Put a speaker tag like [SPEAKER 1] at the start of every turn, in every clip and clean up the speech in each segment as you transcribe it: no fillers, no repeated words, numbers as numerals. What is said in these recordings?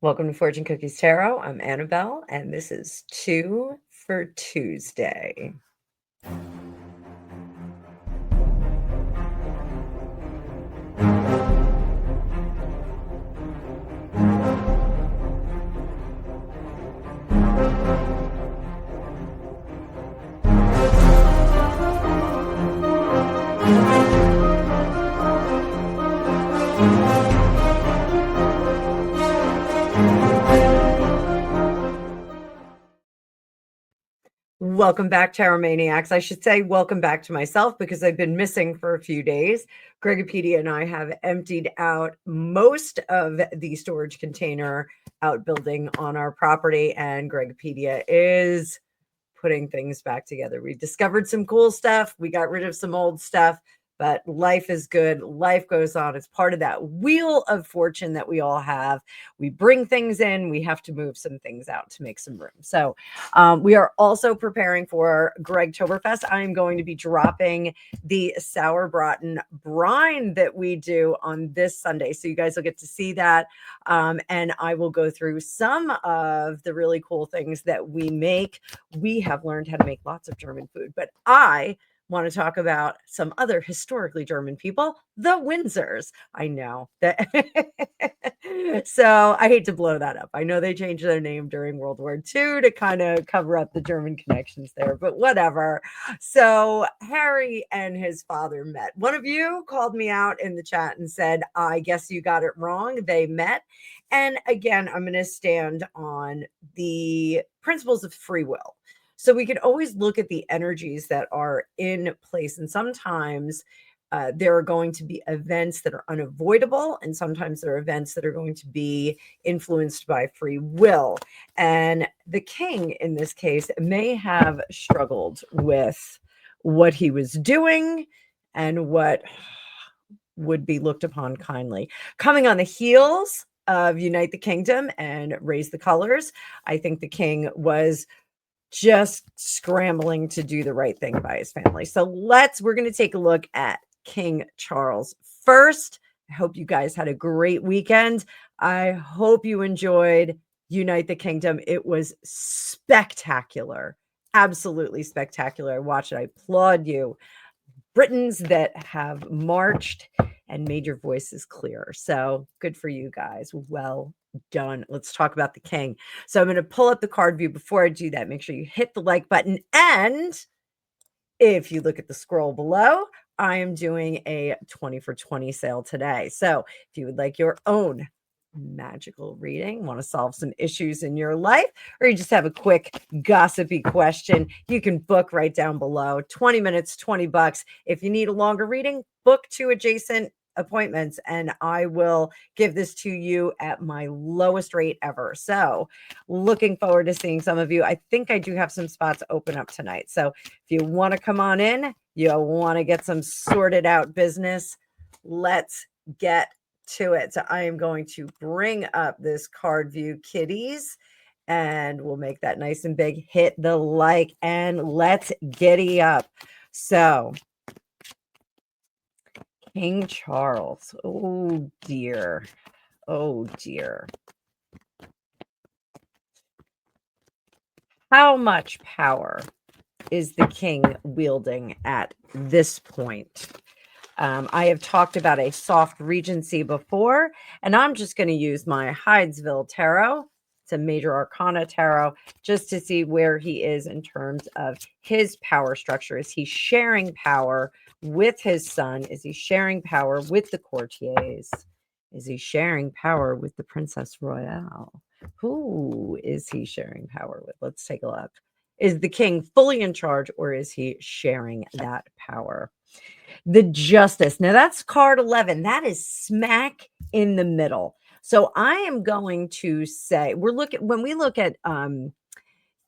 [SPEAKER 1] Welcome to Fortune Cookies Tarot. I'm Annabelle, and this is Two for Tuesday. Welcome back, Tarot Maniacs. I should say welcome back to myself because I've been missing for a few days. Gregopedia and I have emptied out most of the storage container outbuilding on our property, and Gregopedia is putting things back together. We discovered some cool stuff. We got rid of some old stuff, but life is good. Life goes on. It's part of that wheel of fortune that we all have. We bring things in. We have to move some things out to make some room. So we are also preparing for Gregtoberfest. I am going to be dropping the Sauerbraten brine that we do on this Sunday. So you guys will get to see that. And I will go through some of the really cool things that we make. We have learned how to make lots of German food, but I want to talk about some other historically German people, the Windsors. I know that. So I hate to blow that up. I know they changed their name during World War II to kind of cover up the German connections there, but whatever. So Harry and his father met. One of you called me out in the chat and said, I guess you got it wrong. They met. And again, I'm going to stand on the principles of free will. So we can always look at the energies that are in place. And sometimes there are going to be events that are unavoidable. And sometimes there are events that are going to be influenced by free will. And the king, in this case, may have struggled with what he was doing and what would be looked upon kindly. Coming on the heels of Unite the Kingdom and Raise the Colors, I think the king was just scrambling to do the right thing by his family. So we're going to take a look at King Charles first. I hope you guys had a great weekend. I hope you enjoyed Unite the Kingdom. It was spectacular, absolutely spectacular. I watched it. I applaud you, Britons that have marched and made your voices clear. So good for you guys. Well done. Let's talk about the king. So I'm going to pull up the card view. Before I do that, make sure you hit the like button. And if you look at the scroll below, I am doing a 20 for 20 sale today. So if you would like your own magical reading, want to solve some issues in your life, or you just have a quick gossipy question, you can book right down below. 20 minutes, $20. If you need a longer reading, book 2 adjacent appointments and I will give this to you at my lowest rate ever. So looking forward to seeing some of you. I think I do have some spots open up tonight. So if you want to come on in, you want to get some sorted out business, let's get to it. So I am going to bring up this card view, kiddies, and we'll make that nice and big. Hit the like and let's giddy up. So King Charles. Oh dear. Oh dear. How much power is the king wielding at this point? I have talked about a soft regency before, and I'm just going to use my Hydesville Tarot. It's a major arcana tarot just to see where he is in terms of his power structure. Is he sharing power with his son? Is he sharing power with the courtiers? Is he sharing power with the Princess Royale? Who is he sharing power with? Let's take a look. Is the king fully in charge, or is he sharing that power? The Justice. Now that's card 11. That is smack in the middle. So I am going to say when we look at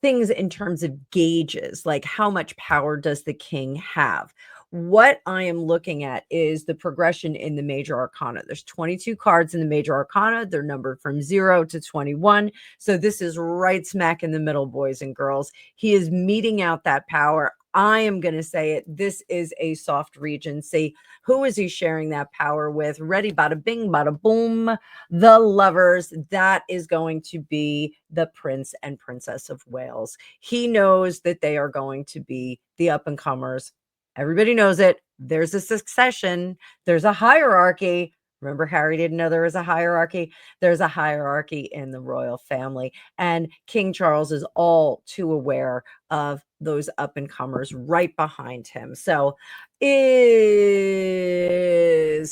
[SPEAKER 1] things in terms of gauges, like how much power does the king have? What I am looking at is the progression in the major arcana. There's 22 cards in the major arcana. They're numbered from 0 to 21. So this is right smack in the middle, boys and girls. He is meting out that power. I am going to say it. This is a soft regency. Who is he sharing that power with? Ready, bada bing, bada boom. The lovers. That is going to be the Prince and Princess of Wales. He knows that they are going to be the up and comers. Everybody knows it. There's a succession, there's a hierarchy. Remember, Harry didn't know there was a hierarchy. There's a hierarchy in the royal family. And King Charles is all too aware of those up and comers right behind him. So, is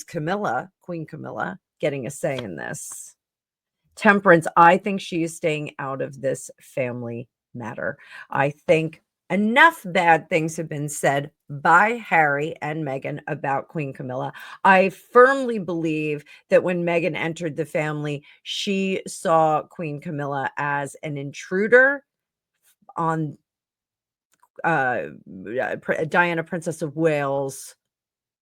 [SPEAKER 1] Camilla, Queen Camilla, getting a say in this? Temperance, I think she is staying out of this family matter. I think enough bad things have been said by Harry and Meghan about Queen Camilla. I firmly believe that when Meghan entered the family, she saw Queen Camilla as an intruder on Diana, Princess of Wales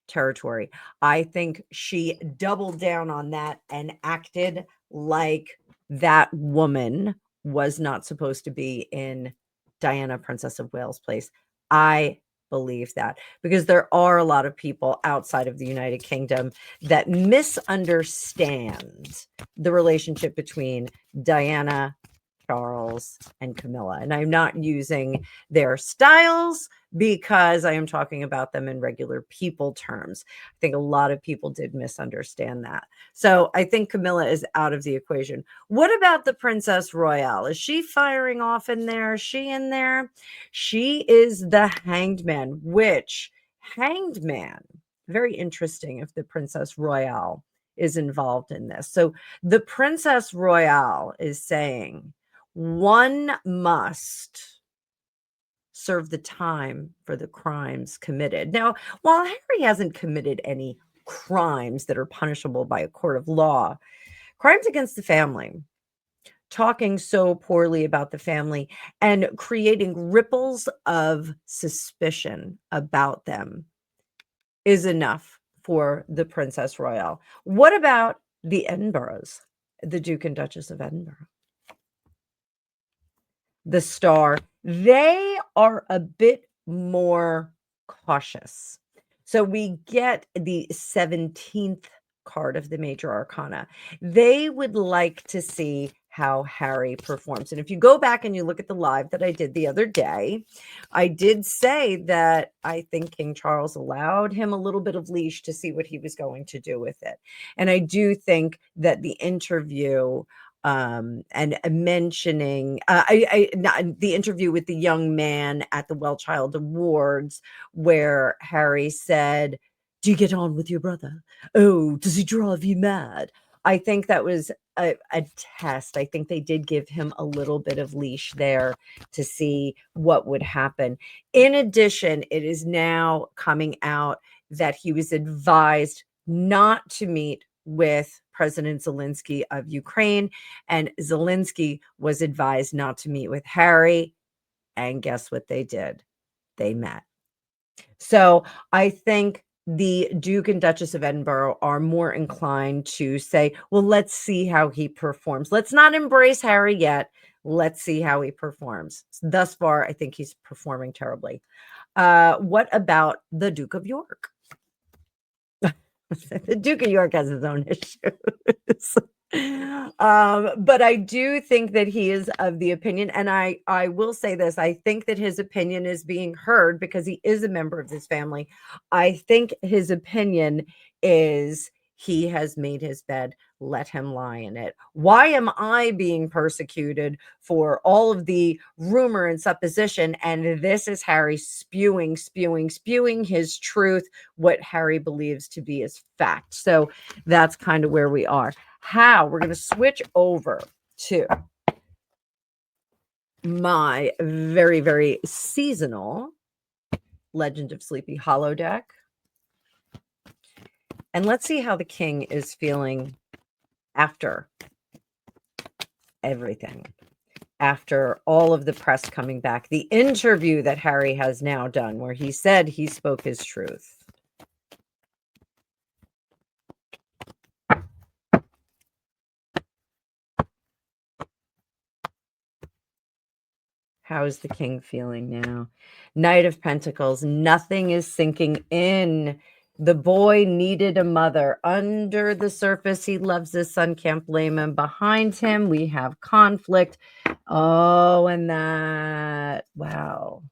[SPEAKER 1] territory. I think she doubled down on that and acted like that woman was not supposed to be in Diana, Princess of Wales' place. I believe that because there are a lot of people outside of the United Kingdom that misunderstand the relationship between Diana, Charles, and Camilla. And I'm not using their styles because I am talking about them in regular people terms. I think a lot of people did misunderstand that. So I think Camilla is out of the equation. What about the Princess Royale? Is she firing off in there? Is she in there? She is the Hanged Man, which Hanged Man, very interesting if the Princess Royale is involved in this. So the Princess Royale is saying one must serve the time for the crimes committed. Now, while Harry hasn't committed any crimes that are punishable by a court of law, crimes against the family, talking so poorly about the family and creating ripples of suspicion about them is enough for the Princess Royale. What about the Edinburghs, the Duke and Duchess of Edinburgh? The Star, they are a bit more cautious. So we get the 17th card of the major arcana. They would like to see how Harry performs. And if you go back and you look at the live that I did the other day, I did say that I think King Charles allowed him a little bit of leash to see what he was going to do with it. And I do think that the interview and mentioning the interview with the young man at the Well Child Awards, where Harry said, "Do you get on with your brother? Oh, does he drive you mad?" I think that was a test. I think they did give him a little bit of leash there to see what would happen. In addition, it is now coming out that he was advised not to meet with President Zelensky of Ukraine, and Zelensky was advised not to meet with Harry. And guess what they did? They met. So I think the Duke and Duchess of Edinburgh are more inclined to say, well, let's see how he performs. Let's not embrace Harry yet. Let's see how he performs. Thus far, I think he's performing terribly. What about the Duke of York? The Duke of York has his own issues. But I do think that he is of the opinion, and I will say this, I think that his opinion is being heard because he is a member of this family. I think his opinion is he has made his bed, let him lie in it. Why am I being persecuted for all of the rumor and supposition? And this is Harry spewing his truth, what Harry believes to be his fact. So that's kind of where we are. How we're going to switch over to my very, very seasonal Legend of Sleepy Hollow deck. And let's see how the king is feeling after everything, after all of the press coming back, the interview that Harry has now done where he said he spoke his truth. How is the king feeling now? Knight of Pentacles. Nothing is sinking in. The boy needed a mother. Under the surface, he loves his son. Can't blame him. Behind him, we have conflict. Oh, and that. Wow.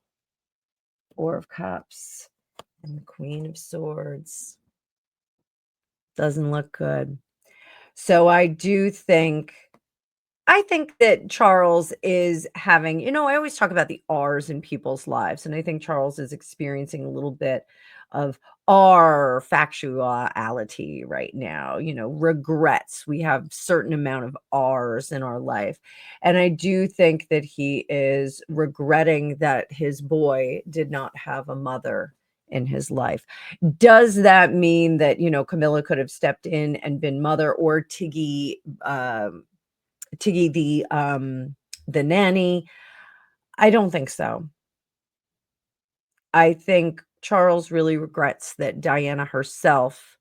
[SPEAKER 1] Four of Cups and the Queen of Swords. Doesn't look good. So I think that Charles is having, I always talk about the R's in people's lives, and I think Charles is experiencing a little bit of R factuality right now, regrets. We have certain amount of R's in our life. And I do think that he is regretting that his boy did not have a mother in his life. Does that mean that, Camilla could have stepped in and been mother, or Tiggy the nanny? I don't think so. I think Charles really regrets that Diana herself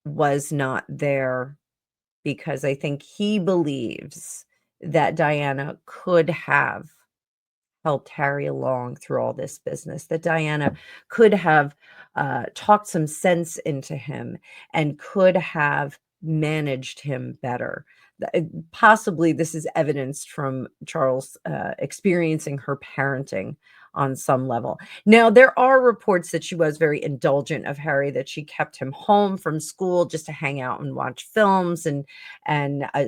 [SPEAKER 1] was not there, because I think he believes that Diana could have helped Harry along through all this business, that Diana could have talked some sense into him and could have managed him better. Possibly this is evidenced from Charles experiencing her parenting on some level. Now, there are reports that she was very indulgent of Harry, that she kept him home from school just to hang out and watch films and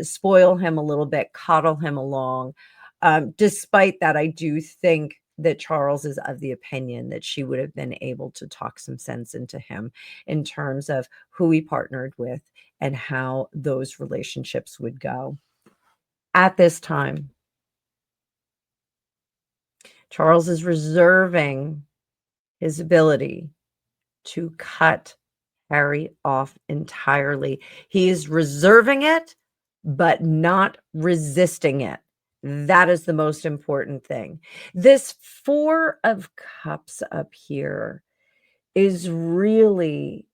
[SPEAKER 1] spoil him a little bit, coddle him along. Despite that, I do think that Charles is of the opinion that she would have been able to talk some sense into him in terms of who he partnered with and how those relationships would go. At this time, Charles is reserving his ability to cut Harry off entirely. He is reserving it, but not resisting it. That is the most important thing. This Four of Cups up here is really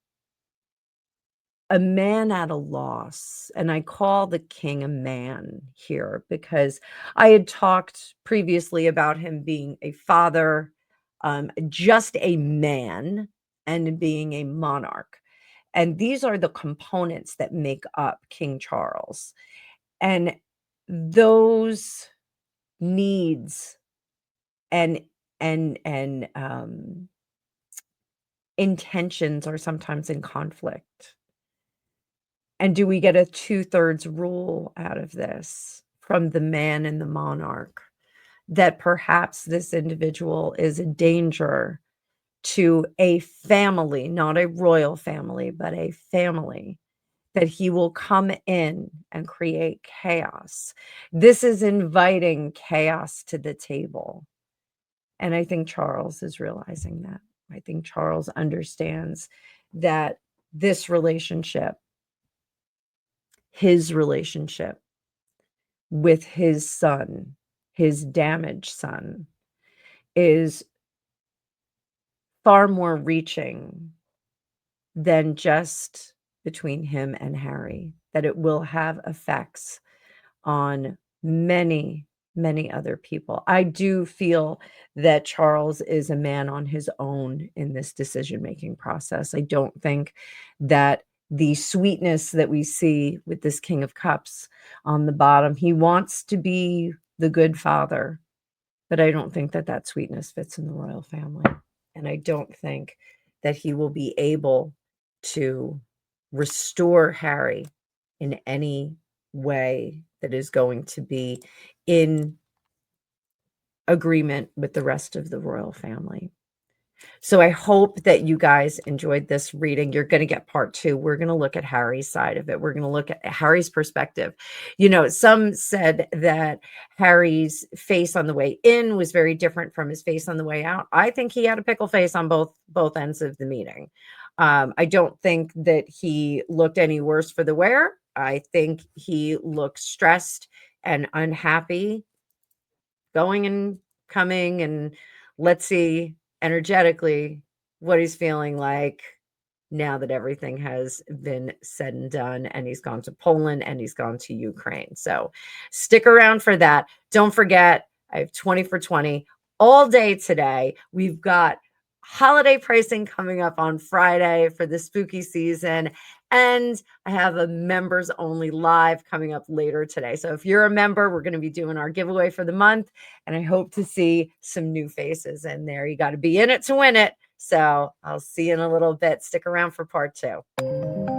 [SPEAKER 1] a man at a loss. And I call the king a man here because I had talked previously about him being a father, just a man, and being a monarch. And these are the components that make up King Charles. And those needs and intentions are sometimes in conflict. And do we get a 2/3 rule out of this from the man and the monarch, that perhaps this individual is a danger to a family, not a royal family, but a family, that he will come in and create chaos? This is inviting chaos to the table. And I think Charles is realizing that. I think Charles understands that this relationship, his relationship with his son, his damaged son, is far more reaching than just between him and Harry, that it will have effects on many, many other people. I do feel that Charles is a man on his own in this decision-making process. I don't think that the sweetness that we see with this King of Cups on the bottom, he wants to be the good father, but I don't think that that sweetness fits in the royal family. And I don't think that he will be able to restore Harry in any way that is going to be in agreement with the rest of the royal family. So I hope that you guys enjoyed this reading. You're going to get part 2. We're going to look at Harry's side of it. We're going to look at Harry's perspective. Some said that Harry's face on the way in was very different from his face on the way out. I think he had a pickle face on both ends of the meeting. I don't think that he looked any worse for the wear. I think he looked stressed and unhappy, going and coming, and let's see energetically what he's feeling like now that everything has been said and done, and he's gone to Poland and he's gone to Ukraine. So stick around for that. Don't forget, I have 20 for 20 all day today. We've got holiday pricing coming up on Friday for the spooky season. And I have a members only live coming up later today. So if you're a member, we're going to be doing our giveaway for the month. And I hope to see some new faces in there. You got to be in it to win it. So I'll see you in a little bit. Stick around for part 2.